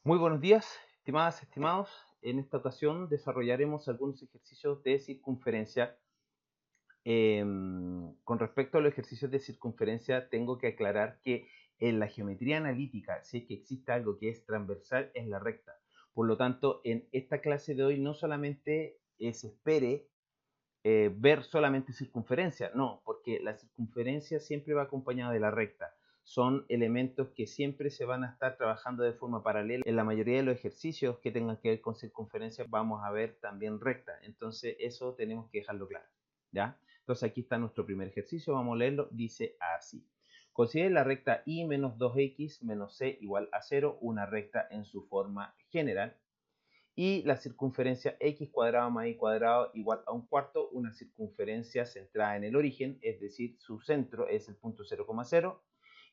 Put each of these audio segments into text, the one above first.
Muy buenos días, estimadas, estimados. En esta ocasión desarrollaremos algunos ejercicios de circunferencia. Con respecto a los ejercicios de circunferencia, tengo que aclarar que en la geometría analítica, si es que existe algo que es transversal, es la recta. Por lo tanto, en esta clase de hoy no solamente se espere ver solamente circunferencia, no, porque la circunferencia siempre va acompañada de la recta. Son elementos que siempre se van a estar trabajando de forma paralela. En la mayoría de los ejercicios que tengan que ver con circunferencia vamos a ver también recta. Entonces eso tenemos que dejarlo claro, ¿ya? Entonces aquí está nuestro primer ejercicio, vamos a leerlo, dice así. Considere la recta y menos 2x menos c igual a 0, una recta en su forma general y la circunferencia x cuadrado más y cuadrado igual a un cuarto, una circunferencia centrada en el origen, es decir, su centro es el punto 0,0,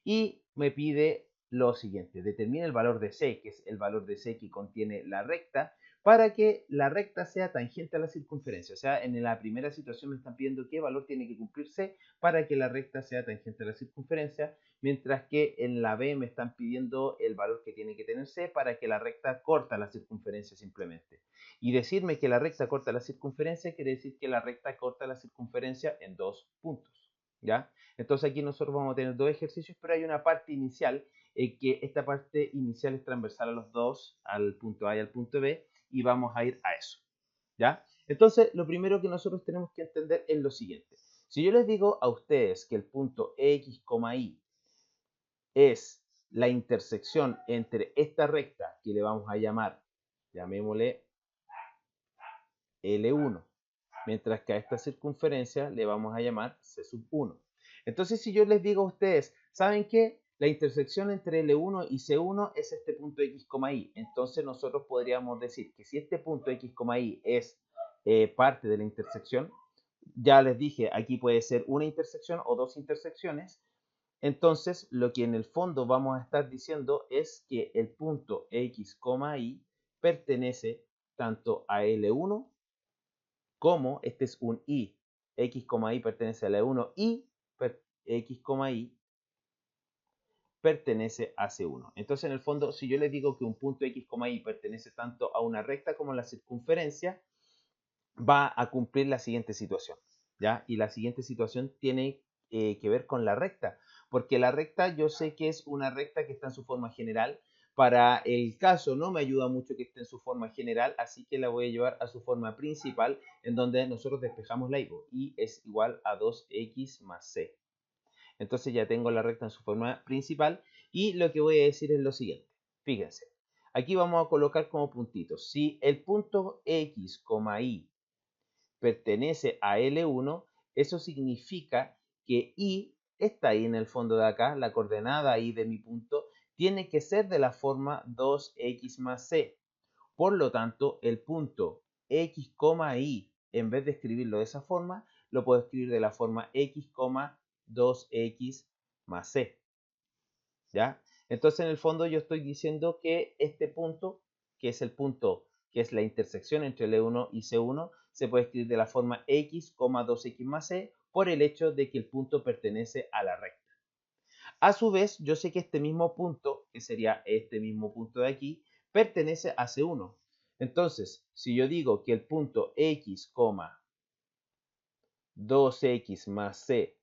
y me pide lo siguiente, determina el valor de c, que es el valor de c que contiene la recta, para que la recta sea tangente a la circunferencia. O sea, en la primera situación me están pidiendo qué valor tiene que cumplir c para que la recta sea tangente a la circunferencia, mientras que en la B me están pidiendo el valor que tiene que tener C para que la recta corta la circunferencia simplemente. Y decirme que la recta corta la circunferencia quiere decir que la recta corta la circunferencia en dos puntos, ¿ya? Entonces aquí nosotros vamos a tener dos ejercicios, pero hay una parte inicial, que esta parte inicial es transversal a los dos, al punto A y al punto B, y vamos a ir a eso, ¿ya? Entonces, lo primero que nosotros tenemos que entender es lo siguiente. Si yo les digo a ustedes que el punto X, Y es la intersección entre esta recta que le vamos a llamar, llamémosle L1, mientras que a esta circunferencia le vamos a llamar C sub 1. Entonces, si yo les digo a ustedes, ¿saben qué? La intersección entre L1 y C1 es este punto X, Y. Entonces, nosotros podríamos decir que si este punto X, Y es parte de la intersección, ya les dije, aquí puede ser una intersección o dos intersecciones. Entonces, lo que en el fondo vamos a estar diciendo es que el punto X, Y pertenece tanto a L1 como, este es un Y, X, Y pertenece a L1 y X, Y pertenece a C1. Entonces, en el fondo, si yo les digo que un punto X, Y pertenece tanto a una recta como a la circunferencia, va a cumplir la siguiente situación, ¿ya? Y la siguiente situación tiene que ver con la recta, porque la recta yo sé que es una recta que está en su forma general. Para el caso no me ayuda mucho que esté en su forma general, así que la voy a llevar a su forma principal, en donde nosotros despejamos la y es igual a 2x más c. Entonces ya tengo la recta en su forma principal y lo que voy a decir es lo siguiente. Fíjense, aquí vamos a colocar como puntitos. Si el punto x, y pertenece a L1, eso significa que I está ahí en el fondo de acá, la coordenada I de mi punto, tiene que ser de la forma 2x más c. Por lo tanto, el punto x, y, en vez de escribirlo de esa forma, lo puedo escribir de la forma x, 2x más c. ¿Ya? Entonces, en el fondo, yo estoy diciendo que este punto, que es el punto que es la intersección entre L1 y C1, se puede escribir de la forma x, 2x más c, por el hecho de que el punto pertenece a la recta. A su vez, yo sé que este mismo punto, que sería este mismo punto de aquí, pertenece a C1. Entonces, si yo digo que el punto x, 2x más c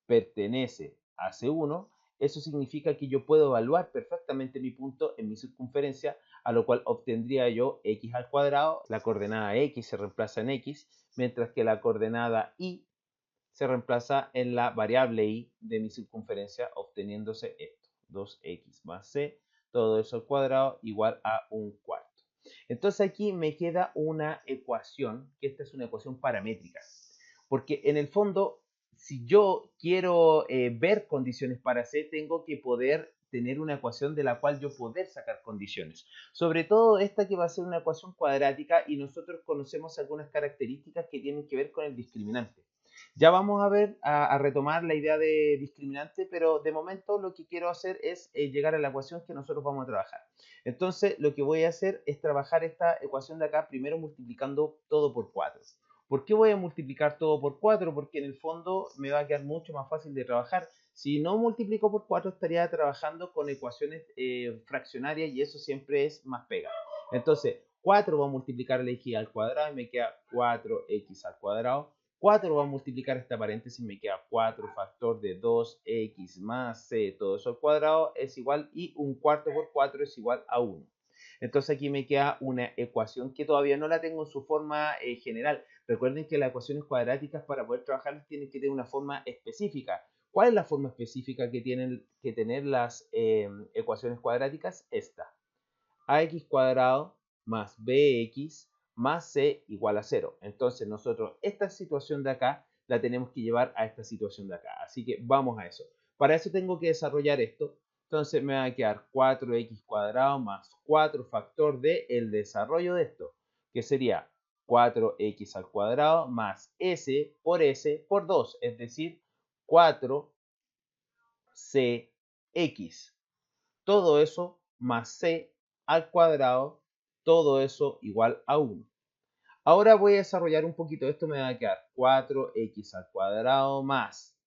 pertenece a C1, eso significa que yo puedo evaluar perfectamente mi punto en mi circunferencia, a lo cual obtendría yo x al cuadrado, la coordenada x se reemplaza en x, mientras que la coordenada y se reemplaza en la variable y de mi circunferencia, obteniéndose esto, 2x más c, todo eso al cuadrado igual a un cuarto. Entonces aquí me queda una ecuación, que esta es una ecuación paramétrica, porque en el fondo, si yo quiero ver condiciones para C, tengo que poder tener una ecuación de la cual yo poder sacar condiciones. Sobre todo esta que va a ser una ecuación cuadrática y nosotros conocemos algunas características que tienen que ver con el discriminante. Ya vamos a ver, a retomar la idea de discriminante, pero de momento lo que quiero hacer es llegar a la ecuación que nosotros vamos a trabajar. Entonces, lo que voy a hacer es trabajar esta ecuación de acá primero multiplicando todo por 4. ¿Por qué voy a multiplicar todo por 4? Porque en el fondo me va a quedar mucho más fácil de trabajar Si no multiplico por 4 estaría trabajando con ecuaciones fraccionarias y eso siempre es más pega. Entonces, 4 va a multiplicar el x al cuadrado y me queda 4x al cuadrado. 4 va a multiplicar esta paréntesis y me queda 4 factor de 2x más c, todo eso al cuadrado es igual, y un cuarto por 4 es igual a 1. Entonces aquí me queda una ecuación que todavía no la tengo en su forma general. Recuerden que las ecuaciones cuadráticas, para poder trabajarlas, tienen que tener una forma específica. ¿Cuál es la forma específica que tienen que tener las ecuaciones cuadráticas? Esta: ax cuadrado más bx más c igual a 0. Entonces nosotros esta situación de acá la tenemos que llevar a esta situación de acá. Así que vamos a eso. Para eso tengo que desarrollar esto. Entonces me va a quedar 4x cuadrado más 4 factor de el desarrollo de esto, que sería 4x al cuadrado más s por 2, es decir, 4cx. Todo eso más c al cuadrado, todo eso igual a 1. Ahora voy a desarrollar un poquito esto, me va a quedar 4x al cuadrado más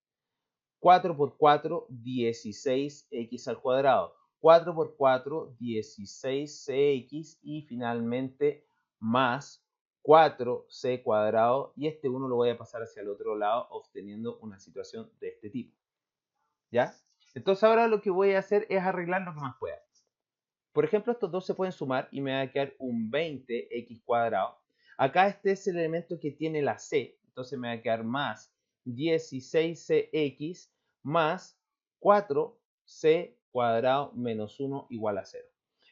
4 por 4, 16x al cuadrado. 4 por 4, 16cx y finalmente más 4c cuadrado, y este 1 lo voy a pasar hacia el otro lado obteniendo una situación de este tipo. ¿Ya? Entonces ahora lo que voy a hacer es arreglar lo que más pueda. Por ejemplo, estos dos se pueden sumar y me va a quedar un 20x cuadrado. Acá este es el elemento que tiene la c, entonces me va a quedar más 16cx más 4c cuadrado menos 1 igual a 0.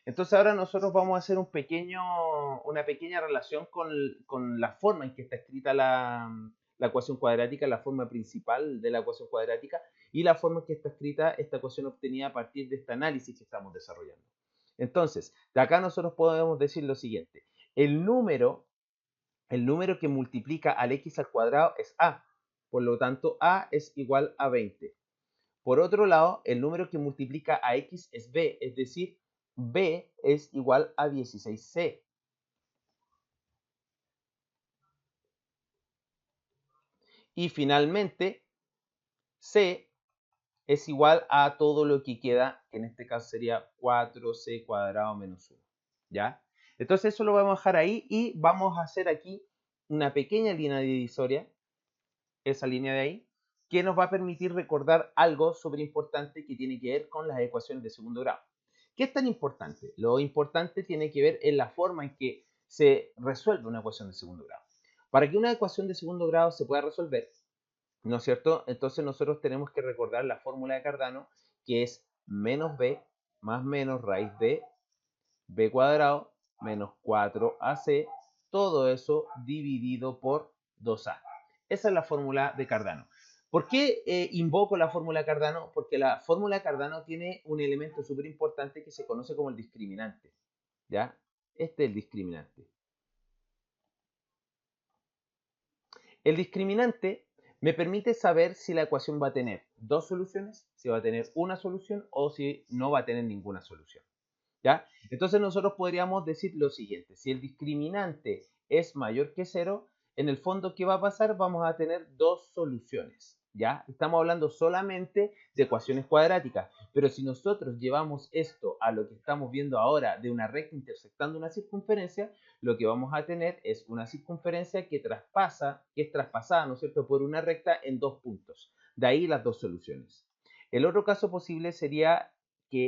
Entonces ahora nosotros vamos a hacer una pequeña relación con la forma en que está escrita la ecuación cuadrática, la forma principal de la ecuación cuadrática, y la forma en que está escrita esta ecuación obtenida a partir de este análisis que estamos desarrollando. Entonces, de acá nosotros podemos decir lo siguiente: el número que multiplica al x al cuadrado es a, por lo tanto a es igual a 20. Por otro lado, el número que multiplica a x es b, es decir, b es igual a 16c. Y finalmente, c es igual a todo lo que queda, que en este caso sería 4c cuadrado menos 1. ¿Ya? Entonces eso lo vamos a dejar ahí y vamos a hacer aquí una pequeña línea divisoria, esa línea de ahí, que nos va a permitir recordar algo súper importante que tiene que ver con las ecuaciones de segundo grado. ¿Qué es tan importante? Lo importante tiene que ver en la forma en que se resuelve una ecuación de segundo grado. Para que una ecuación de segundo grado se pueda resolver, ¿no es cierto? Entonces nosotros tenemos que recordar la fórmula de Cardano, que es menos b más menos raíz de b cuadrado menos 4ac, todo eso dividido por 2a. Esa es la fórmula de Cardano. ¿Por qué invoco la fórmula de Cardano? Porque la fórmula de Cardano tiene un elemento súper importante que se conoce como el discriminante. ¿Ya? Este es el discriminante. El discriminante me permite saber si la ecuación va a tener dos soluciones, si va a tener una solución o si no va a tener ninguna solución. ¿Ya? Entonces nosotros podríamos decir lo siguiente: si el discriminante es mayor que 0, en el fondo, ¿qué va a pasar? Vamos a tener dos soluciones. ¿Ya? Estamos hablando solamente de ecuaciones cuadráticas, pero si nosotros llevamos esto a lo que estamos viendo ahora de una recta intersectando una circunferencia, lo que vamos a tener es una circunferencia que es traspasada, ¿no es cierto?, por una recta en dos puntos. De ahí las dos soluciones. El otro caso posible sería que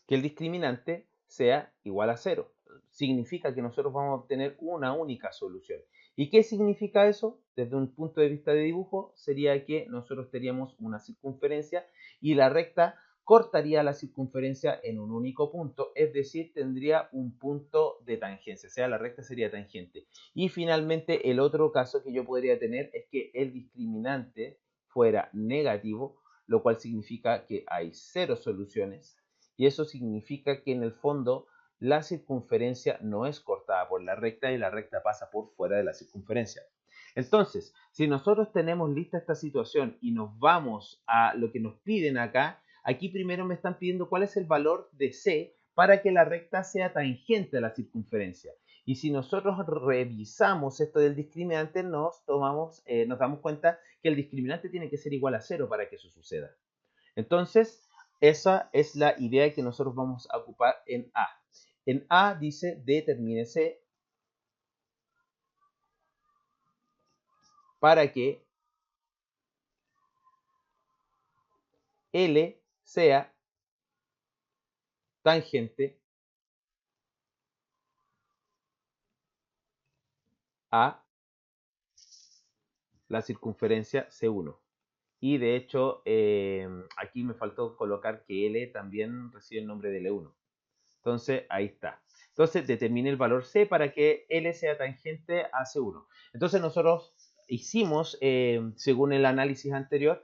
el discriminante sea igual a 0. Significa que nosotros vamos a obtener una única solución. ¿Y qué significa eso? Desde un punto de vista de dibujo, sería que nosotros teníamos una circunferencia y la recta cortaría la circunferencia en un único punto, es decir, tendría un punto de tangencia, o sea, la recta sería tangente. Y finalmente, el otro caso que yo podría tener es que el discriminante fuera negativo, lo cual significa que hay 0 soluciones, y eso significa que en el fondo la circunferencia no es cortada por la recta y la recta pasa por fuera de la circunferencia. Entonces, si nosotros tenemos lista esta situación y nos vamos a lo que nos piden acá, aquí primero me están pidiendo cuál es el valor de C para que la recta sea tangente a la circunferencia. Y si nosotros revisamos esto del discriminante, nos damos cuenta que el discriminante tiene que ser igual a 0 para que eso suceda. Entonces, esa es la idea que nosotros vamos a ocupar en A. En A dice determine C para que L sea tangente a la circunferencia C1. Y de hecho, aquí me faltó colocar que L también recibe el nombre de L1. Entonces, ahí está. Entonces, determine el valor C para que L sea tangente a C1. Entonces, nosotros hicimos, según el análisis anterior,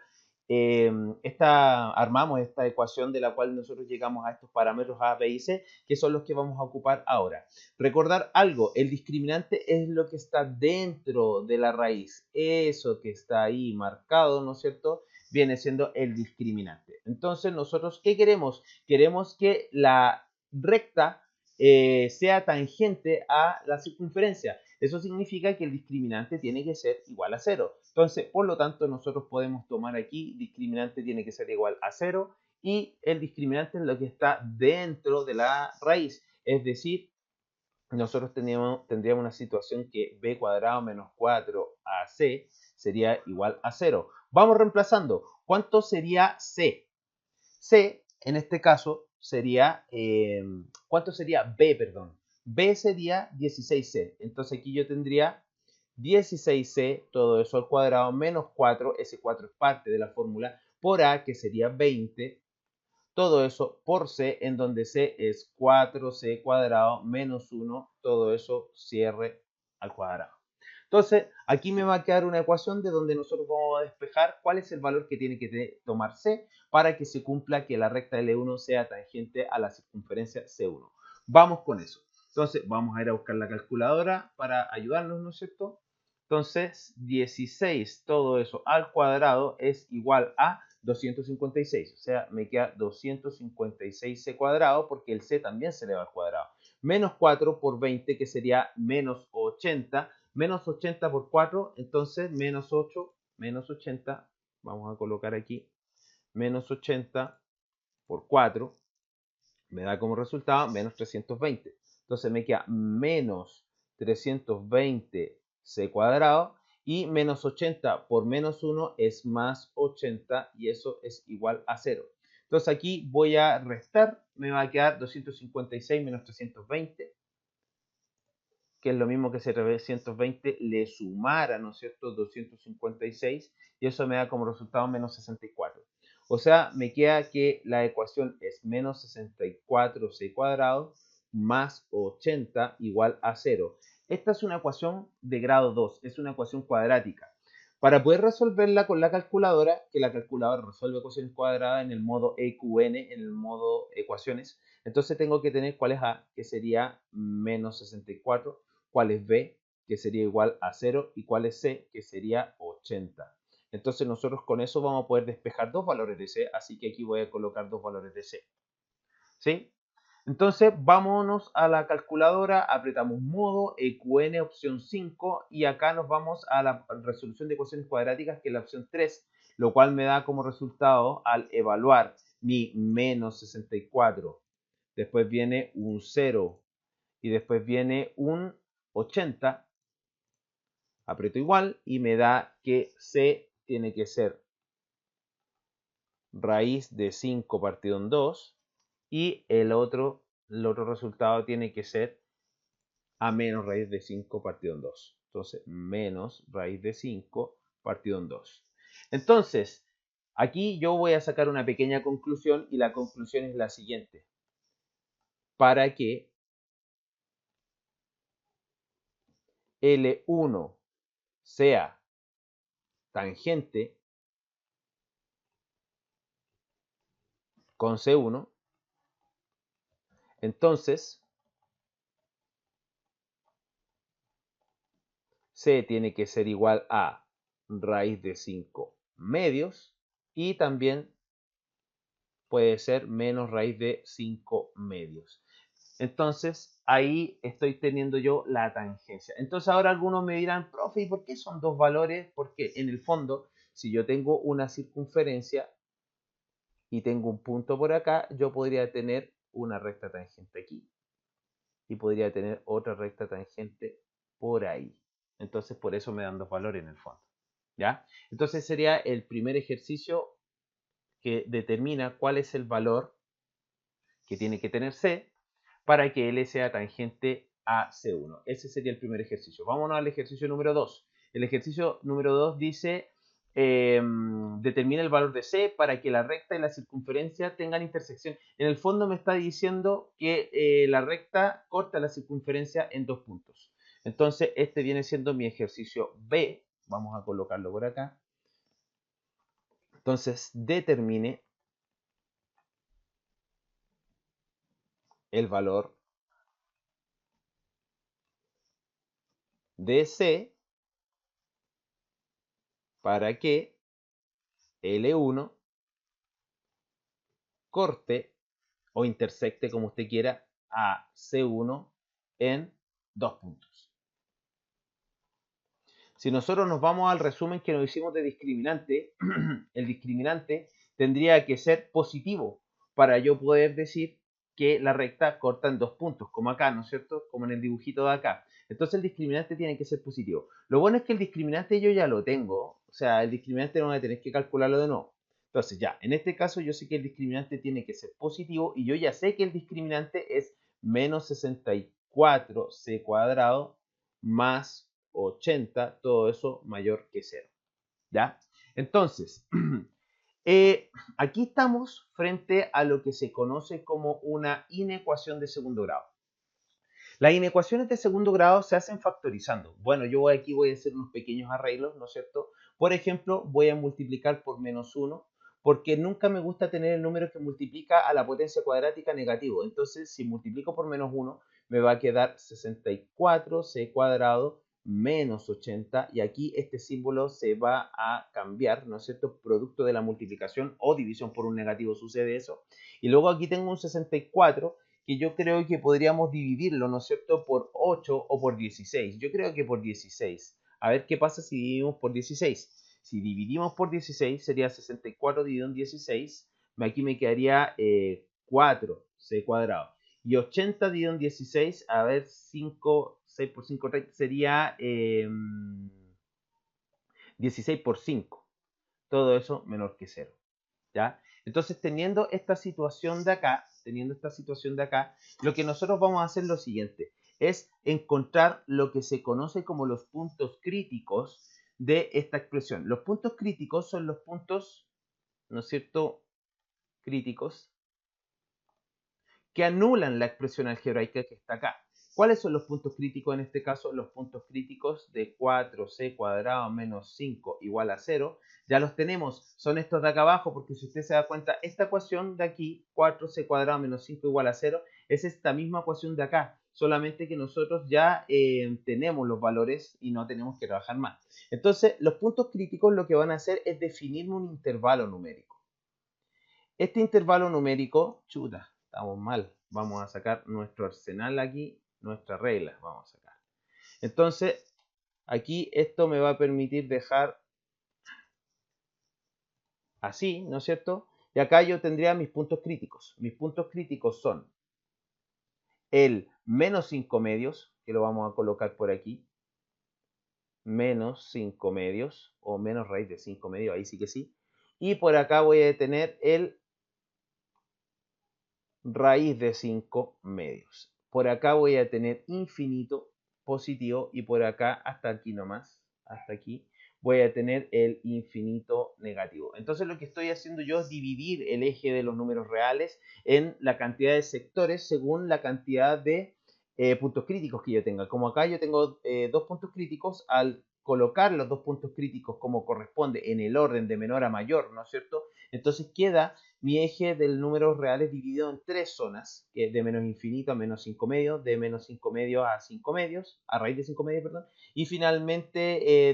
armamos esta ecuación de la cual nosotros llegamos a estos parámetros A, B y C, que son los que vamos a ocupar ahora. Recordar algo, el discriminante es lo que está dentro de la raíz. Eso que está ahí marcado, ¿no es cierto?, viene siendo el discriminante. Entonces, nosotros, ¿qué queremos? Queremos que la recta sea tangente a la circunferencia. Eso significa que el discriminante tiene que ser igual a 0. Entonces, por lo tanto, nosotros podemos tomar aquí discriminante tiene que ser igual a 0 y el discriminante es lo que está dentro de la raíz. Es decir, nosotros tendríamos una situación que b cuadrado menos 4ac sería igual a 0. Vamos reemplazando. ¿Cuánto sería c? C, en este caso, sería, ¿cuánto sería B, perdón? B sería 16C. Entonces aquí yo tendría 16C, todo eso al cuadrado, menos 4, ese 4 es parte de la fórmula, por A, que sería 20, todo eso por C, en donde C es 4C cuadrado menos 1, todo eso cierre al cuadrado. Entonces, aquí me va a quedar una ecuación de donde nosotros vamos a despejar cuál es el valor que tiene que tomar C para que se cumpla que la recta L1 sea tangente a la circunferencia C1. Vamos con eso. Entonces, vamos a ir a buscar la calculadora para ayudarnos, ¿no es cierto? Entonces, 16, todo eso al cuadrado es igual a 256. O sea, me queda 256C cuadrado porque el C también se eleva al cuadrado. Menos 4 por 20, que sería menos 80. Menos 80 por 4, entonces menos 8, menos 80, vamos a colocar aquí, menos 80 por 4, me da como resultado menos 320. Entonces me queda menos 320c cuadrado y menos 80 por menos 1 es más 80 y eso es igual a 0. Entonces aquí voy a restar, me va a quedar 256 menos 320, que es lo mismo que 720 le sumara, ¿no es cierto?, 256, y eso me da como resultado menos 64. O sea, me queda que la ecuación es menos 64c cuadrado más 80 igual a 0. Esta es una ecuación de grado 2, es una ecuación cuadrática. Para poder resolverla con la calculadora, que la calculadora resuelve ecuaciones cuadradas en el modo EQN, en el modo ecuaciones, entonces tengo que tener cuál es A, que sería menos 64, cuál es B, que sería igual a 0, y cuál es C, que sería 80. Entonces nosotros con eso vamos a poder despejar dos valores de C, así que aquí voy a colocar dos valores de C. ¿Sí? Entonces vámonos a la calculadora, apretamos modo, EQN opción 5 y acá nos vamos a la resolución de ecuaciones cuadráticas, que es la opción 3, lo cual me da como resultado al evaluar mi menos 64, después viene un 0 y después viene un 80, aprieto igual y me da que C tiene que ser raíz de 5 partido en 2 y el otro resultado tiene que ser a menos raíz de 5 partido en 2. Entonces, menos raíz de 5 partido en 2. Entonces, aquí yo voy a sacar una pequeña conclusión y la conclusión es la siguiente. Para que L1 sea tangente con C1, entonces C tiene que ser igual a raíz de 5 medios y también puede ser menos raíz de 5 medios. Entonces, ahí estoy teniendo yo la tangencia. Entonces, ahora algunos me dirán, profe, ¿y por qué son dos valores? Porque en el fondo, si yo tengo una circunferencia, y tengo un punto por acá, yo podría tener una recta tangente aquí y podría tener otra recta tangente por ahí. Entonces, por eso me dan dos valores en el fondo. ¿Ya? Entonces sería el primer ejercicio que determina cuál es el valor que tiene que tener C para que L sea tangente a C1. Ese sería el primer ejercicio. Vámonos al ejercicio número 2. El ejercicio número 2 dice, determina el valor de C para que la recta y la circunferencia tengan intersección. En el fondo me está diciendo que la recta corta la circunferencia en dos puntos. Entonces, este viene siendo mi ejercicio B. Vamos a colocarlo por acá. Entonces, determine el valor de C para que L1 corte o intersecte, como usted quiera, a C1 en dos puntos. Si nosotros nos vamos al resumen que nos hicimos de discriminante, el discriminante tendría que ser positivo para yo poder decir que la recta corta en dos puntos, como acá, ¿no es cierto? Como en el dibujito de acá. Entonces el discriminante tiene que ser positivo. Lo bueno es que el discriminante yo ya lo tengo, o sea, el discriminante no voy a tener que calcularlo de nuevo. Entonces ya, en este caso yo sé que el discriminante tiene que ser positivo y yo ya sé que el discriminante es menos 64c cuadrado más 80, todo eso mayor que 0. ¿Ya? Entonces, aquí estamos frente a lo que se conoce como una inecuación de segundo grado. Las inecuaciones de segundo grado se hacen factorizando. Bueno, yo aquí voy a hacer unos pequeños arreglos, ¿no es cierto? Por ejemplo, voy a multiplicar por menos 1, porque nunca me gusta tener el número que multiplica a la potencia cuadrática negativo. Entonces, si multiplico por menos 1, me va a quedar 64c cuadrado menos 80, y aquí este símbolo se va a cambiar, ¿no es cierto? Producto de la multiplicación o división por un negativo sucede eso. Y luego aquí tengo un 64, que yo creo que podríamos dividirlo, ¿no es cierto?, por 8 o por 16. Yo creo que por 16. A ver qué pasa si dividimos por 16. Si dividimos por 16, sería 64 dividido en 16. Aquí me quedaría 4c cuadrado. Y 80 dividido en 16, a ver, 5, 6 por 5, sería 16 por 5. Todo eso menor que 0. ¿Ya? Entonces, teniendo esta situación de acá, lo que nosotros vamos a hacer es lo siguiente, es encontrar lo que se conoce como los puntos críticos de esta expresión. Los puntos críticos son los puntos, ¿no es cierto?, críticos que anulan la expresión algebraica que está acá. ¿Cuáles son los puntos críticos en este caso? Los puntos críticos de 4c cuadrado menos 5 igual a 0. Ya los tenemos, son estos de acá abajo, porque si usted se da cuenta, esta ecuación de aquí, 4c cuadrado menos 5 igual a 0, es esta misma ecuación de acá, solamente que nosotros ya tenemos los valores y no tenemos que trabajar más. Entonces, los puntos críticos lo que van a hacer es definirme un intervalo numérico. Este intervalo numérico, chuta, estamos mal. Vamos a sacar nuestro arsenal aquí, nuestras reglas vamos a sacar. Entonces, aquí esto me va a permitir dejar así, ¿no es cierto? Y acá yo tendría mis puntos críticos. Mis puntos críticos son el menos 5 medios, que lo vamos a colocar por aquí. Menos 5 medios, o menos raíz de 5 medios, ahí sí que sí. Y por acá voy a tener el raíz de 5 medios. Por acá voy a tener infinito positivo y por acá hasta aquí nomás, hasta aquí, voy a tener el infinito negativo. Entonces lo que estoy haciendo yo es dividir el eje de los números reales en la cantidad de sectores según la cantidad de puntos críticos que yo tenga. Como acá yo tengo dos puntos críticos, al colocar los dos puntos críticos como corresponde en el orden de menor a mayor, ¿no es cierto? Entonces queda mi eje del número reales dividido en tres zonas, que es de menos infinito a menos 5 medios, de menos 5 medios a 5 medios, a raíz de 5 medios, perdón, y finalmente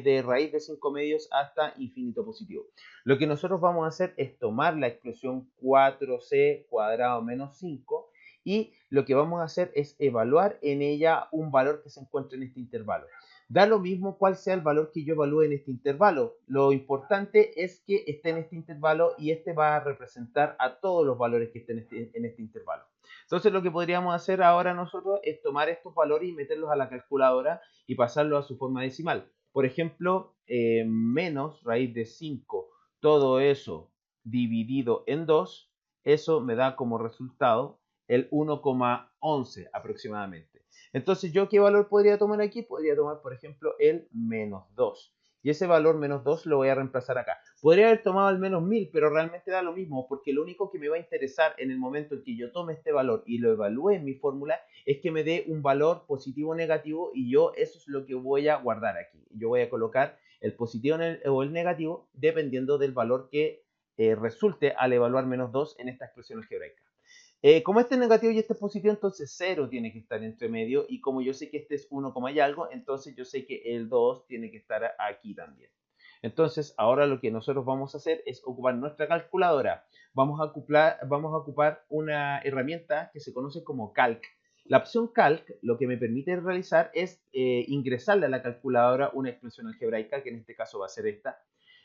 de raíz de 5 medios hasta infinito positivo. Lo que nosotros vamos a hacer es tomar la expresión 4c cuadrado menos 5 y lo que vamos a hacer es evaluar en ella un valor que se encuentra en este intervalo. Da lo mismo cuál sea el valor que yo evalúe en este intervalo. Lo importante es que esté en este intervalo y este va a representar a todos los valores que estén en este intervalo. Entonces lo que podríamos hacer ahora nosotros es tomar estos valores y meterlos a la calculadora y pasarlos a su forma decimal. Por ejemplo, menos raíz de 5, todo eso dividido en 2, eso me da como resultado el 1,11 aproximadamente. Entonces, ¿yo qué valor podría tomar aquí? Podría tomar, por ejemplo, el menos 2. Y ese valor menos 2 lo voy a reemplazar acá. Podría haber tomado el menos 1000, pero realmente da lo mismo, porque lo único que me va a interesar en el momento en que yo tome este valor y lo evalúe en mi fórmula es que me dé un valor positivo o negativo, y yo eso es lo que voy a guardar aquí. Yo voy a colocar el positivo o el negativo dependiendo del valor que resulte al evaluar menos 2 en esta expresión algebraica. Como este es negativo y este es positivo, entonces 0 tiene que estar entre medio. Y como yo sé que este es 1, y algo, entonces yo sé que el 2 tiene que estar aquí también. Entonces, ahora lo que nosotros vamos a hacer es ocupar nuestra calculadora. Vamos a ocupar una herramienta que se conoce como Calc. La opción Calc lo que me permite realizar es ingresarle a la calculadora una expresión algebraica, que en este caso va a ser esta.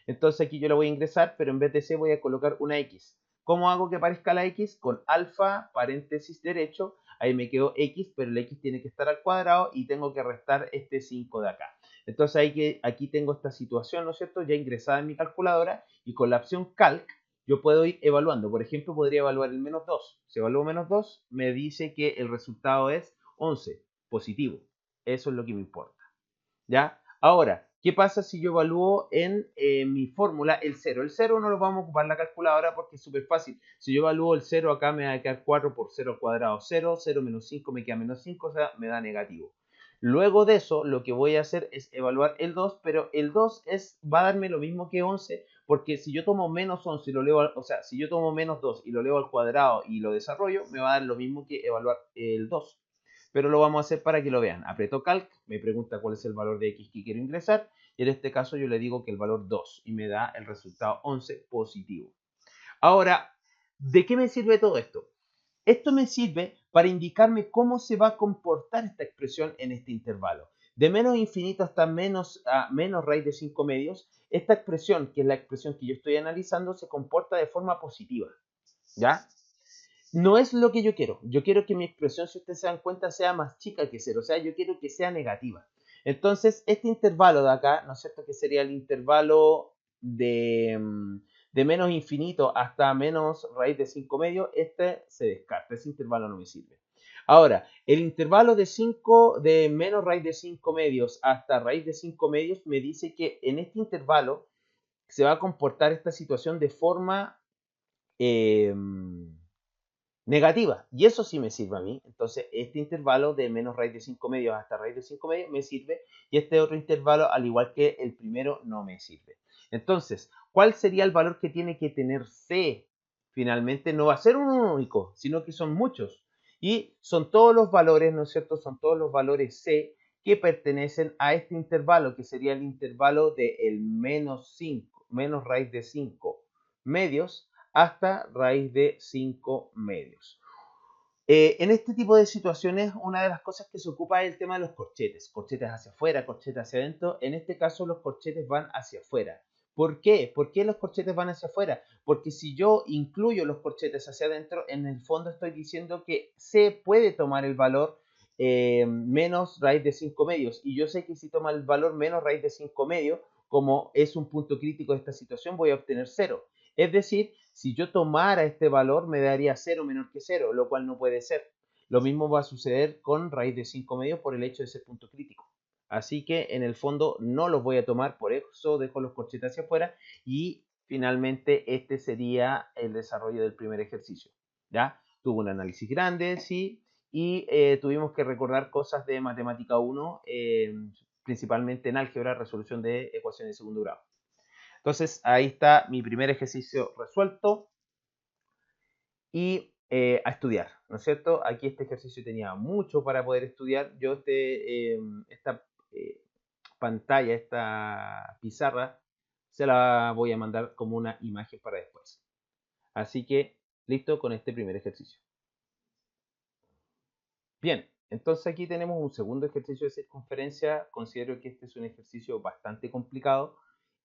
Entonces aquí yo la voy a ingresar, pero en vez de C voy a colocar una X. ¿Cómo hago que aparezca la X? Con alfa, paréntesis derecho, ahí me quedó X, pero el X tiene que estar al cuadrado y tengo que restar este 5 de acá. Entonces aquí tengo esta situación, ¿no es cierto?, ya ingresada en mi calculadora, y con la opción Calc yo puedo ir evaluando. Por ejemplo, podría evaluar el menos 2. Si evalúo menos 2, me dice que el resultado es 11, positivo. Eso es lo que me importa. ¿Ya? Ahora, ¿qué pasa si yo evalúo en mi fórmula el 0? El 0 no lo vamos a ocupar en la calculadora porque es súper fácil. Si yo evalúo el 0, acá me va a quedar 4 por 0 al cuadrado, 0. 0 menos 5 me queda menos 5, o sea, me da negativo. Luego de eso, lo que voy a hacer es evaluar el 2, pero el 2 va a darme lo mismo que 11, porque si yo tomo menos 11 y lo elevo, o sea, si yo tomo menos 2 y lo elevo al cuadrado y lo desarrollo, me va a dar lo mismo que evaluar el 2. Pero lo vamos a hacer para que lo vean. Aprieto Calc, me pregunta cuál es el valor de X que quiero ingresar, y en este caso yo le digo que el valor 2, y me da el resultado 11 positivo. Ahora, ¿de qué me sirve todo esto? Esto me sirve para indicarme cómo se va a comportar esta expresión en este intervalo. De menos infinito hasta menos raíz de 5 medios, esta expresión, que es la expresión que yo estoy analizando, se comporta de forma positiva. ¿Ya? No es lo que yo quiero. Yo quiero que mi expresión, si ustedes se dan cuenta, sea más chica que 0. O sea, yo quiero que sea negativa. Entonces, este intervalo de acá, ¿no es cierto?, que sería el intervalo de menos infinito hasta menos raíz de 5 medios, este se descarta. Ese intervalo no me sirve. Ahora, el intervalo de menos raíz de 5 medios hasta raíz de 5 medios me dice que en este intervalo se va a comportar esta situación de forma negativa, y eso sí me sirve a mí. Entonces este intervalo de menos raíz de 5 medios hasta raíz de 5 medios me sirve, y este otro intervalo, al igual que el primero, no me sirve. Entonces, ¿cuál sería el valor que tiene que tener C? Finalmente no va a ser un único, sino que son muchos, y son todos los valores, ¿no es cierto?, son todos los valores C que pertenecen a este intervalo, que sería el intervalo de el menos raíz de 5 medios hasta raíz de 5 medios. En este tipo de situaciones, una de las cosas que se ocupa es el tema de los corchetes. Corchetes hacia afuera, corchetes hacia adentro. En este caso, los corchetes van hacia afuera. ¿Por qué? ¿Por qué los corchetes van hacia afuera? Porque si yo incluyo los corchetes hacia adentro, en el fondo estoy diciendo que se puede tomar el valor menos raíz de 5 medios. Y yo sé que si toma el valor menos raíz de 5 medios, como es un punto crítico de esta situación, voy a obtener 0. Es decir, si yo tomara este valor, me daría 0 menor que 0, lo cual no puede ser. Lo mismo va a suceder con raíz de 5 medios por el hecho de ser punto crítico. Así que en el fondo no los voy a tomar, por eso dejo los corchetes hacia afuera, y finalmente este sería el desarrollo del primer ejercicio. ¿Ya? Tuvo un análisis grande, sí, y tuvimos que recordar cosas de matemática 1, principalmente en álgebra, resolución de ecuaciones de segundo grado. Entonces, ahí está mi primer ejercicio resuelto, y a estudiar, ¿no es cierto? Aquí este ejercicio tenía mucho para poder estudiar. Yo esta pantalla, esta pizarra, se la voy a mandar como una imagen para después. Así que, listo con este primer ejercicio. Bien, Entonces aquí tenemos un segundo ejercicio de circunferencia. Considero que este es un ejercicio bastante complicado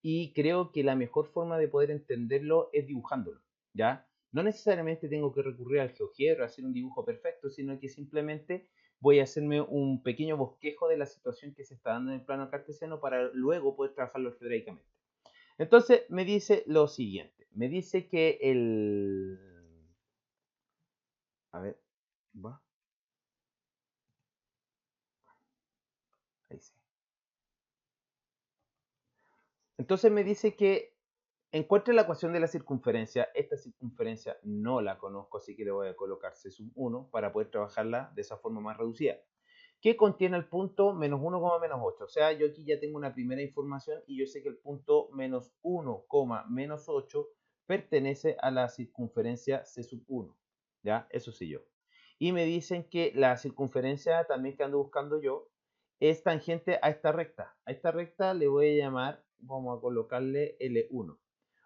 y creo que la mejor forma de poder entenderlo es dibujándolo, ¿ya? No necesariamente tengo que recurrir al GeoGebra, hacer un dibujo perfecto, sino que simplemente voy a hacerme un pequeño bosquejo de la situación que se está dando en el plano cartesiano para luego poder trabajarlo algebraicamente. Entonces me dice lo siguiente, me dice que el... A ver, va, ahí sí. Entonces me dice que encuentre la ecuación de la circunferencia. Esta circunferencia no la conozco, así que le voy a colocar C sub 1 para poder trabajarla de esa forma más reducida. ¿Qué contiene el punto menos 1, menos 8? O sea, yo aquí ya tengo una primera información y yo sé que el punto menos 1, menos 8 pertenece a la circunferencia C sub 1. ¿Ya? Eso sí yo. Y me dicen que la circunferencia también que ando buscando yo es tangente a esta recta. A esta recta le voy a llamar, vamos a colocarle L1.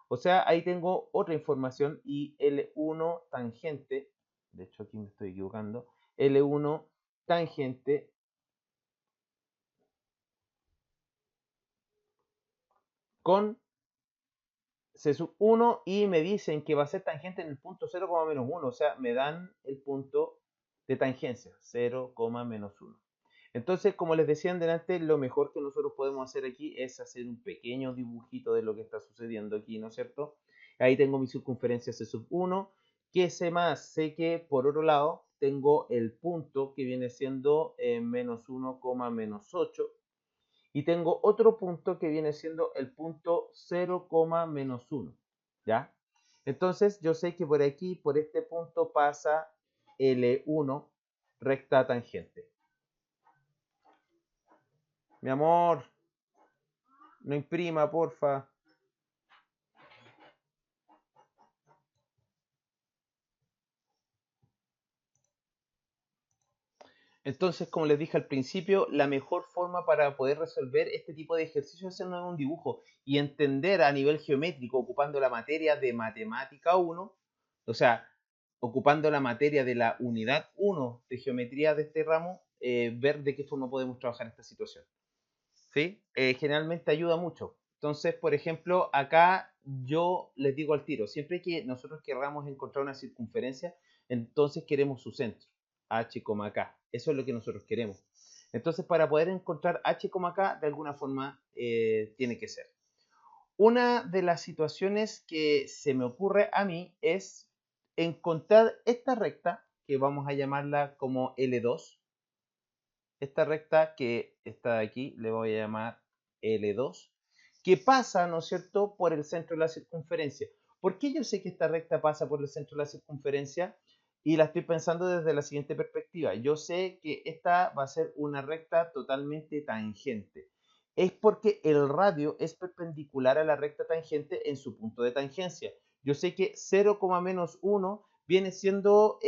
O sea, ahí tengo otra información y L1 tangente, de hecho aquí me estoy equivocando, L1 tangente con C sub 1 y me dicen que va a ser tangente en el punto 0, menos 1, o sea, me dan el punto de tangencia, 0, menos 1. Entonces, como les decía antes, lo mejor que nosotros podemos hacer aquí es hacer un pequeño dibujito de lo que está sucediendo aquí, ¿no es cierto? Ahí tengo mi circunferencia C sub 1. ¿Qué sé más? Sé que por otro lado tengo el punto que viene siendo menos 1, menos 8. Y tengo otro punto que viene siendo el punto 0, menos 1. ¿Ya? Entonces yo sé que por aquí, por este punto pasa L1 recta tangente. Mi amor, no imprima, porfa. Entonces, como les dije al principio, la mejor forma para poder resolver este tipo de ejercicios es haciendo un dibujo y entender a nivel geométrico, ocupando la materia de matemática 1, o sea, ocupando la materia de la unidad 1 de geometría de este ramo, ver de qué forma podemos trabajar esta situación. ¿Sí? Generalmente ayuda mucho. Entonces, por ejemplo, acá yo les digo al tiro, siempre que nosotros querramos encontrar una circunferencia, entonces queremos su centro, h, k. Eso es lo que nosotros queremos. Entonces, para poder encontrar h, k, de alguna forma tiene que ser. Una de las situaciones que se me ocurre a mí es encontrar esta recta, que vamos a llamarla como L2, esta recta que está aquí, le voy a llamar L2, que pasa, ¿no es cierto?, por el centro de la circunferencia. ¿Por qué yo sé que esta recta pasa por el centro de la circunferencia? Y la estoy pensando desde la siguiente perspectiva. Yo sé que esta va a ser una recta totalmente tangente. Es porque el radio es perpendicular a la recta tangente en su punto de tangencia. Yo sé que 0, menos 1 viene siendo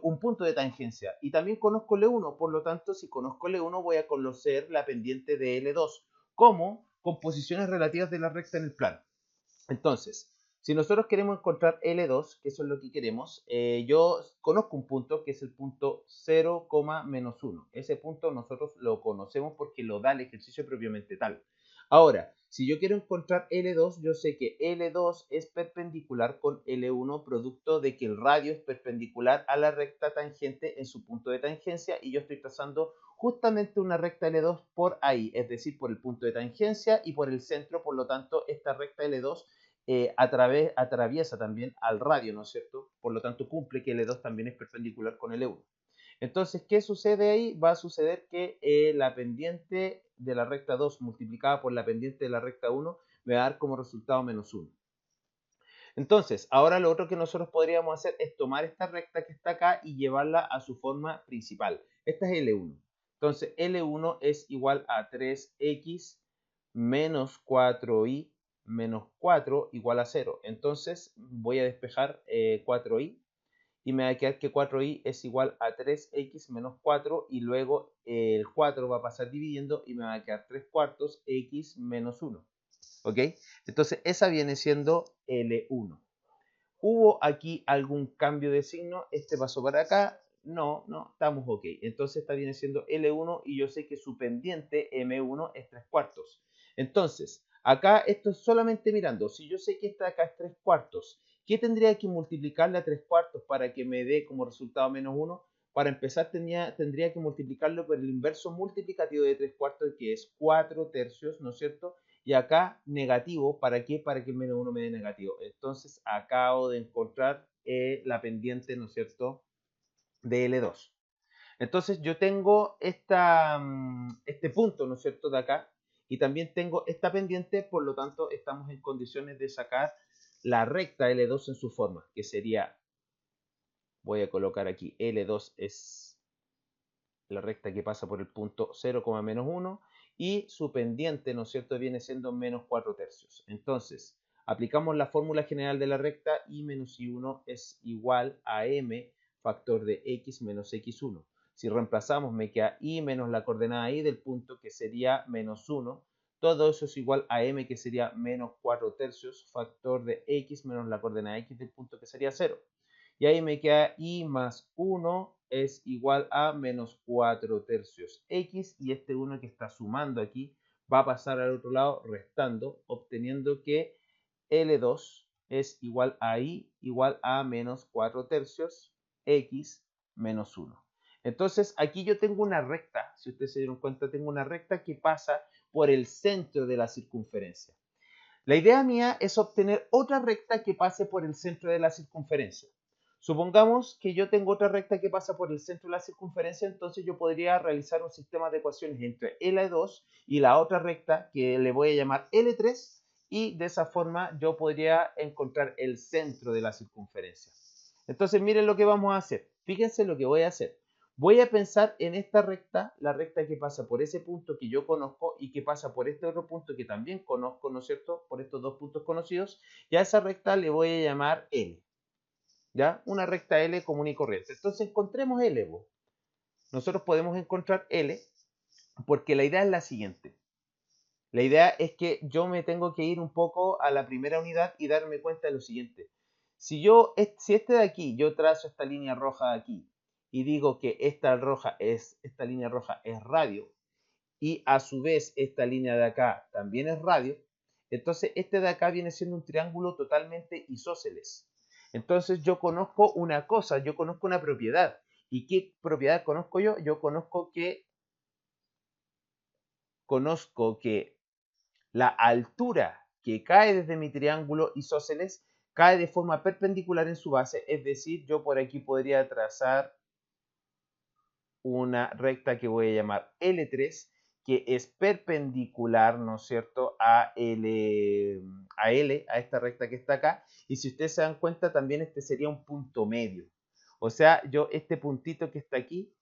un punto de tangencia. Y también conozco L1, por lo tanto, si conozco L1 voy a conocer la pendiente de L2 como composiciones relativas de la recta en el plano. Entonces, si nosotros queremos encontrar L2, que eso es lo que queremos, yo conozco un punto que es el punto 0, menos 1. Ese punto nosotros lo conocemos porque lo da el ejercicio propiamente tal. Ahora, si yo quiero encontrar L2, yo sé que L2 es perpendicular con L1, producto de que el radio es perpendicular a la recta tangente en su punto de tangencia y yo estoy trazando justamente una recta L2 por ahí, es decir, por el punto de tangencia y por el centro, por lo tanto, esta recta L2 atraviesa también al radio, ¿no es cierto? Por lo tanto, cumple que L2 también es perpendicular con L1. Entonces, ¿qué sucede ahí? Va a suceder que la pendiente de la recta 2 multiplicada por la pendiente de la recta 1 me va a dar como resultado menos 1. Entonces, ahora lo otro que nosotros podríamos hacer es tomar esta recta que está acá y llevarla a su forma principal. Esta es L1. Entonces, L1 es igual a 3x menos 4y menos 4 igual a 0. Entonces, voy a despejar 4y y me va a quedar que 4y es igual a 3x menos 4 y luego el 4 va a pasar dividiendo y me va a quedar 3 cuartos x menos 1. ¿Ok? Entonces esa viene siendo L1. Hubo aquí algún cambio de signo, este pasó para acá, no, estamos ok. Entonces esta viene siendo L1 y yo sé que su pendiente M1 es 3/4. Entonces, acá esto es solamente mirando. Si yo sé que esta de acá es 3/4, ¿qué tendría que multiplicarle a 3/4 para que me dé como resultado -1? Para empezar tendría que multiplicarlo por el inverso multiplicativo de 3/4, que es 4/3, ¿no es cierto? Y acá negativo, ¿para qué? Para que el -1 me dé negativo. Entonces acabo de encontrar la pendiente, ¿no es cierto?, de L2. Entonces yo tengo este punto, ¿no es cierto?, de acá, y también tengo esta pendiente, por lo tanto estamos en condiciones de sacar la recta L2 en su forma, que sería, voy a colocar aquí, L2 es la recta que pasa por el punto 0, -1, y su pendiente, ¿no es cierto?, viene siendo -4/3. Entonces, aplicamos la fórmula general de la recta, y menos i1 es igual a m factor de x menos x1. Si reemplazamos, me queda i menos la coordenada i del punto, que sería -1. Todo eso es igual a m, que sería -4/3, factor de x menos la coordenada x del punto, que sería 0. Y ahí me queda i más 1 es igual a -4/3 x, y este 1 que está sumando aquí va a pasar al otro lado restando, obteniendo que L2 es igual a i igual a -4/3 x menos 1. Entonces aquí yo tengo una recta, si ustedes se dieron cuenta, tengo una recta que pasa por el centro de la circunferencia. La idea mía es obtener otra recta que pase por el centro de la circunferencia. Supongamos que yo tengo otra recta que pasa por el centro de la circunferencia, entonces yo podría realizar un sistema de ecuaciones entre L2 y la otra recta, que le voy a llamar L3, y de esa forma yo podría encontrar el centro de la circunferencia. Entonces miren lo que vamos a hacer. Fíjense lo que voy a hacer. Voy a pensar en esta recta, la recta que pasa por ese punto que yo conozco y que pasa por este otro punto que también conozco, ¿no es cierto?, por estos dos puntos conocidos, y a esa recta le voy a llamar L. ¿Ya? Una recta L común y corriente. Entonces encontremos L. Nosotros podemos encontrar L porque la idea es la siguiente. La idea es que yo me tengo que ir un poco a la primera unidad y darme cuenta de lo siguiente. Si este de aquí, yo trazo esta línea roja de aquí y digo que esta línea roja es radio, y a su vez esta línea de acá también es radio, entonces este de acá viene siendo un triángulo totalmente isósceles. Entonces yo conozco una cosa, yo conozco una propiedad. ¿Y qué propiedad conozco yo? Yo conozco que la altura que cae desde mi triángulo isósceles cae de forma perpendicular en su base, es decir, yo por aquí podría trazar una recta que voy a llamar L3, que es perpendicular, ¿no es cierto?, a esta recta que está acá. Y si ustedes se dan cuenta, también este sería un punto medio. O sea, este puntito que está aquí,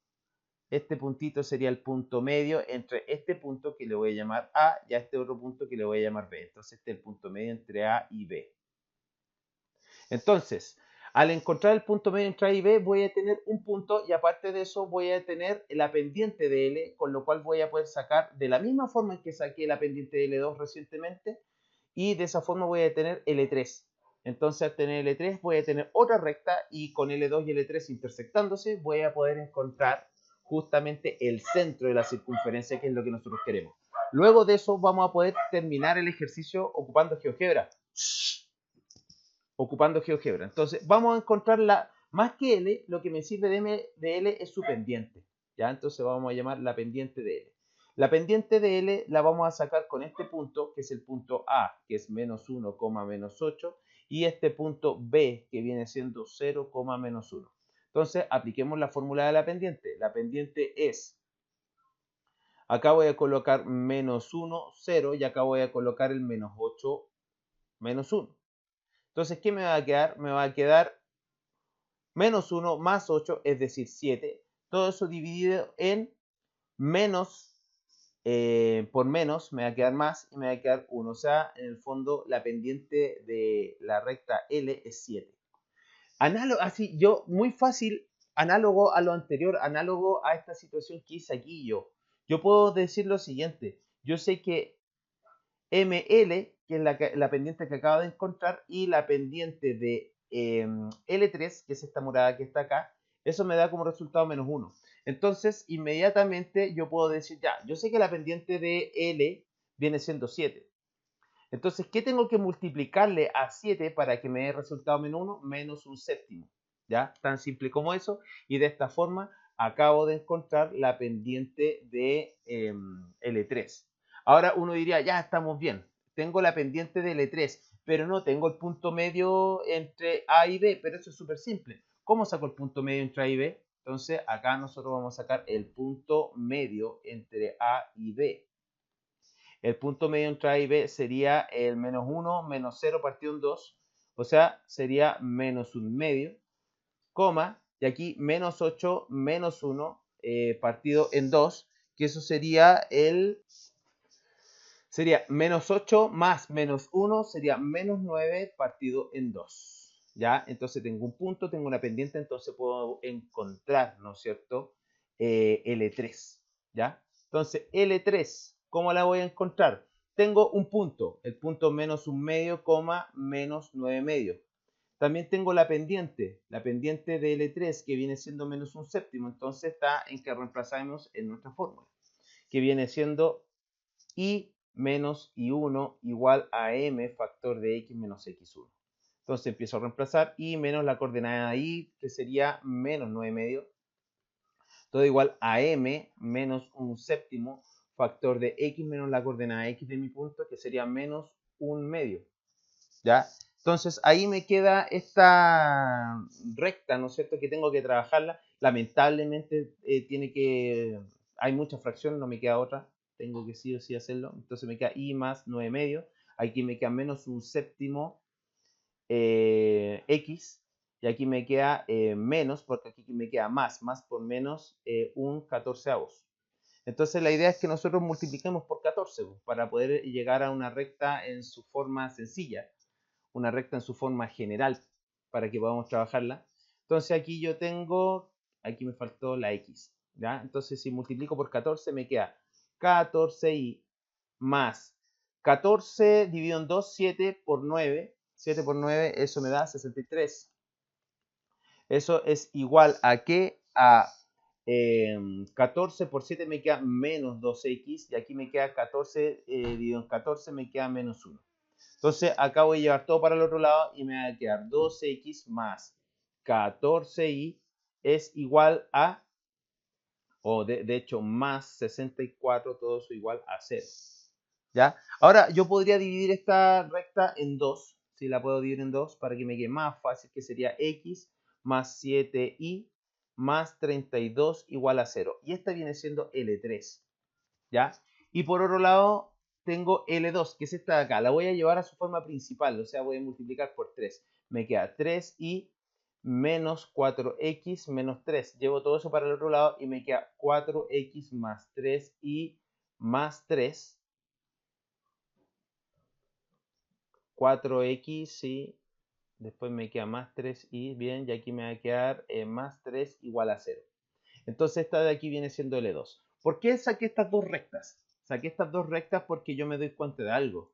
este puntito sería el punto medio entre este punto que le voy a llamar A y a este otro punto que le voy a llamar B. Entonces este es el punto medio entre A y B. Entonces, al encontrar el punto medio entre A y B, voy a tener un punto, y aparte de eso voy a tener la pendiente de L, con lo cual voy a poder sacar de la misma forma en que saqué la pendiente de L2 recientemente, y de esa forma voy a tener L3. Entonces, al tener L3 voy a tener otra recta, y con L2 y L3 intersectándose voy a poder encontrar justamente el centro de la circunferencia, que es lo que nosotros queremos. Luego de eso vamos a poder terminar el ejercicio ocupando GeoGebra. Entonces, vamos a encontrar más que L, lo que me sirve de L es su pendiente. ¿Ya? Entonces vamos a llamar la pendiente de L. La pendiente de L la vamos a sacar con este punto, que es el punto A, que es -1, -8, y este punto B, que viene siendo 0, -1. Entonces, apliquemos la fórmula de la pendiente. La pendiente es, acá voy a colocar -1, 0, y acá voy a colocar el -8, -1. Entonces, ¿qué me va a quedar? Me va a quedar -1 más 8, es decir, 7. Todo eso dividido en menos, por menos, me va a quedar más y me va a quedar 1. O sea, en el fondo, la pendiente de la recta L es 7. Así, muy fácil, análogo a lo anterior, análogo a esta situación que hice aquí yo. Yo puedo decir lo siguiente. Yo sé que ML, que es la pendiente que acabo de encontrar, y la pendiente de L3, que es esta morada que está acá, Eso me da como resultado menos 1. Entonces, inmediatamente yo puedo decir, ya, yo sé que la pendiente de L viene siendo 7. Entonces, ¿qué tengo que multiplicarle a 7 para que me dé resultado menos 1? Menos un séptimo. ¿Ya? Tan simple como eso. Y de esta forma acabo de encontrar la pendiente de L3. Ahora uno diría, ya estamos bien. Tengo la pendiente de L3, pero no tengo el punto medio entre A y B. Pero eso es súper simple. ¿Cómo saco el punto medio entre A y B? Entonces, acá nosotros vamos a sacar el punto medio entre A y B. El punto medio entre A y B sería el menos 1 menos 0 partido en 2. O sea, sería menos un medio, coma, y aquí menos 8 menos 1 partido en 2, que eso sería menos 8 más menos 1 sería menos 9 partido en 2. ¿Ya? Entonces tengo un punto, tengo una pendiente, entonces puedo encontrar, ¿no es cierto? L3. ¿Ya? Entonces, L3, ¿cómo la voy a encontrar? Tengo un punto, el punto menos un medio, coma, menos 9 medio. También tengo la pendiente de L3 que viene siendo menos un séptimo, entonces está en que reemplazamos en nuestra fórmula, que viene siendo I menos I1 igual a M factor de X menos X1. Entonces empiezo a reemplazar I menos la coordenada I, que sería menos 9 medio, todo igual a M menos un séptimo factor de X menos la coordenada X de mi punto, que sería menos un medio. ¿Ya? Entonces ahí me queda esta recta, ¿no es cierto?, que tengo que trabajarla. Lamentablemente hay muchas fracciones, no me queda otra. Tengo que sí o sí hacerlo. Entonces me queda I más 9 medio. Aquí me queda menos un séptimo X. Y aquí me queda menos, porque aquí me queda más por menos un 14avos. Entonces la idea es que nosotros multipliquemos por 14 para poder llegar a una recta en su forma sencilla, una recta en su forma general para que podamos trabajarla. Entonces aquí yo tengo, aquí me faltó la X, ¿ya? Entonces si multiplico por 14 me queda 14i más 14 dividido en 2, 7 por 9. 7 por 9, eso me da 63. Eso es igual a que a 14 por 7 me queda menos 2x y aquí me queda 14 dividido en 14 me queda menos 1. Entonces acá voy a llevar todo para el otro lado y me va a quedar 2x más 14y es igual a, o de hecho más 64, todo eso igual a 0. ¿Ya? Ahora yo podría dividir esta recta en 2, si la puedo dividir en 2 para que me quede más fácil, que sería x más 7y más 32 igual a 0. Y esta viene siendo L3. ¿Ya? Y por otro lado tengo L2, que es esta de acá. La voy a llevar a su forma principal, o sea, voy a multiplicar por 3. Me queda 3y menos 4x menos 3. Llevo todo eso para el otro lado y me queda 4x más 3y más 3. 4x, sí. Después me queda más 3y, bien, y aquí me va a quedar más 3 igual a 0. Entonces esta de aquí viene siendo L2. ¿Por qué saqué estas dos rectas? Saqué estas dos rectas porque yo me doy cuenta de algo.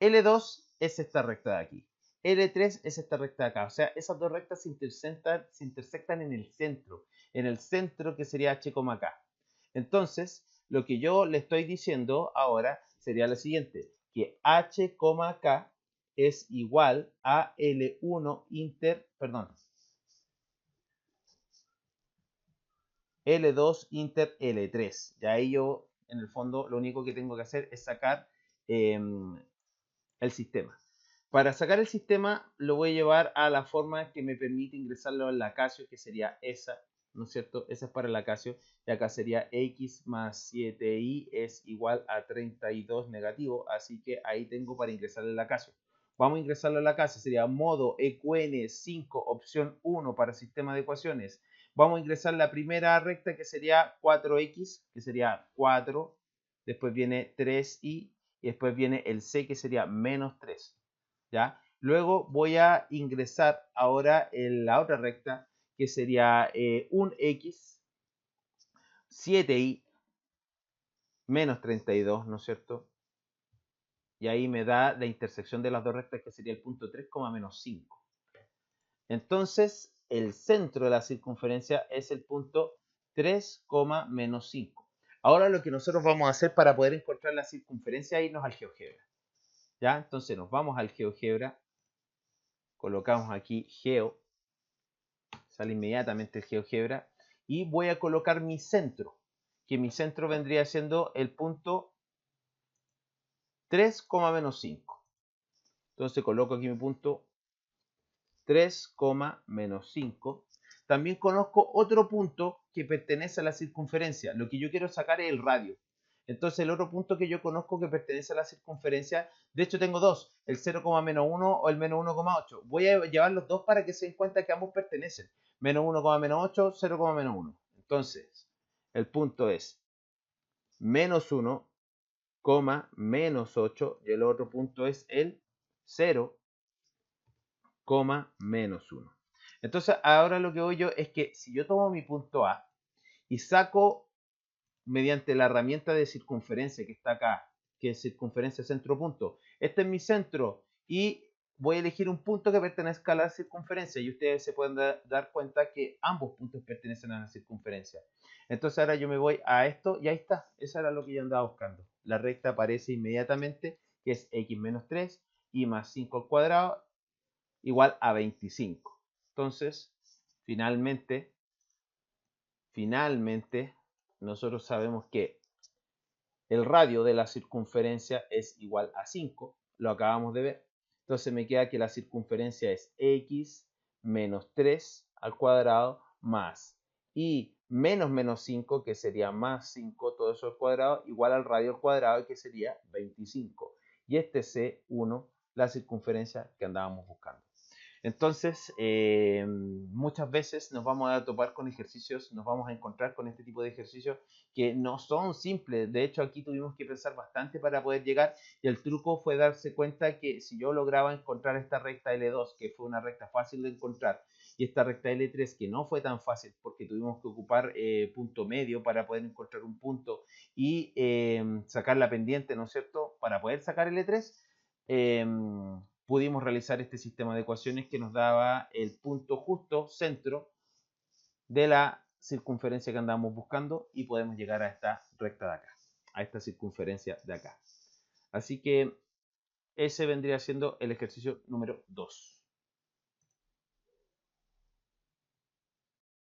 L2 es esta recta de aquí. L3 es esta recta de acá. O sea, esas dos rectas se intersectan en el centro. En el centro que sería H, K. Entonces, lo que yo le estoy diciendo ahora sería lo siguiente. Que H, K es igual a L1 L2 inter L3. Y ahí yo, en el fondo, lo único que tengo que hacer es sacar el sistema. Para sacar el sistema lo voy a llevar a la forma que me permite ingresarlo en la Casio, que sería esa, ¿no es cierto? Esa es para la Casio. Y acá sería x más 7y es igual a 32 negativo. Así que ahí tengo para ingresarle en la Casio. Vamos a ingresarlo en la Casio. Sería modo EQN5, opción 1 para sistema de ecuaciones. Vamos a ingresar la primera recta, que sería 4x, que sería 4. Después viene 3y y después viene el c, que sería menos 3. ¿Ya? Luego voy a ingresar ahora en la otra recta, que sería un x, 7y, menos 32, ¿no es cierto? Y ahí me da la intersección de las dos rectas, que sería el punto 3, menos 5. Entonces, el centro de la circunferencia es el punto 3, menos 5. Ahora lo que nosotros vamos a hacer para poder encontrar la circunferencia es irnos al GeoGebra. ¿Ya? Entonces nos vamos al GeoGebra, colocamos aquí Geo, sale inmediatamente el GeoGebra, y voy a colocar mi centro, que mi centro vendría siendo el punto 3, menos 5. Entonces coloco aquí mi punto 3, menos 5. También conozco otro punto que pertenece a la circunferencia. Lo que yo quiero sacar es el radio. Entonces el otro punto que yo conozco que pertenece a la circunferencia, de hecho tengo dos, el 0, menos 1 o el menos 1,8. Voy a llevar los dos para que se den cuenta que ambos pertenecen. Menos 1, menos 8, 0, menos 1. Entonces, el punto es menos 1, menos 8 y el otro punto es el 0, menos 1. Entonces, ahora lo que voy yo es que si yo tomo mi punto A y saco mediante la herramienta de circunferencia que está acá, que es circunferencia centro-punto, este es mi centro y voy a elegir un punto que pertenezca a la circunferencia y ustedes se pueden dar cuenta que ambos puntos pertenecen a la circunferencia. Entonces ahora yo me voy a esto y ahí está. Eso era lo que yo andaba buscando. La recta aparece inmediatamente, que es x menos 3 y más 5 al cuadrado igual a 25. Entonces, finalmente, nosotros sabemos que el radio de la circunferencia es igual a 5, lo acabamos de ver. Entonces me queda que la circunferencia es x menos 3 al cuadrado más y menos 5, que sería más 5, todo eso al cuadrado, igual al radio al cuadrado, que sería 25. Y este es C1, la circunferencia que andábamos buscando. Entonces, muchas veces nos vamos a topar con ejercicios, nos vamos a encontrar con este tipo de ejercicios que no son simples. De hecho, aquí tuvimos que pensar bastante para poder llegar y el truco fue darse cuenta que si yo lograba encontrar esta recta L2, que fue una recta fácil de encontrar, y esta recta L3, que no fue tan fácil porque tuvimos que ocupar punto medio para poder encontrar un punto y sacar la pendiente, ¿no es cierto?, para poder sacar L3, pudimos realizar este sistema de ecuaciones que nos daba el punto justo centro de la circunferencia que andábamos buscando y podemos llegar a esta recta de acá, a esta circunferencia de acá. Así que ese vendría siendo el ejercicio número 2.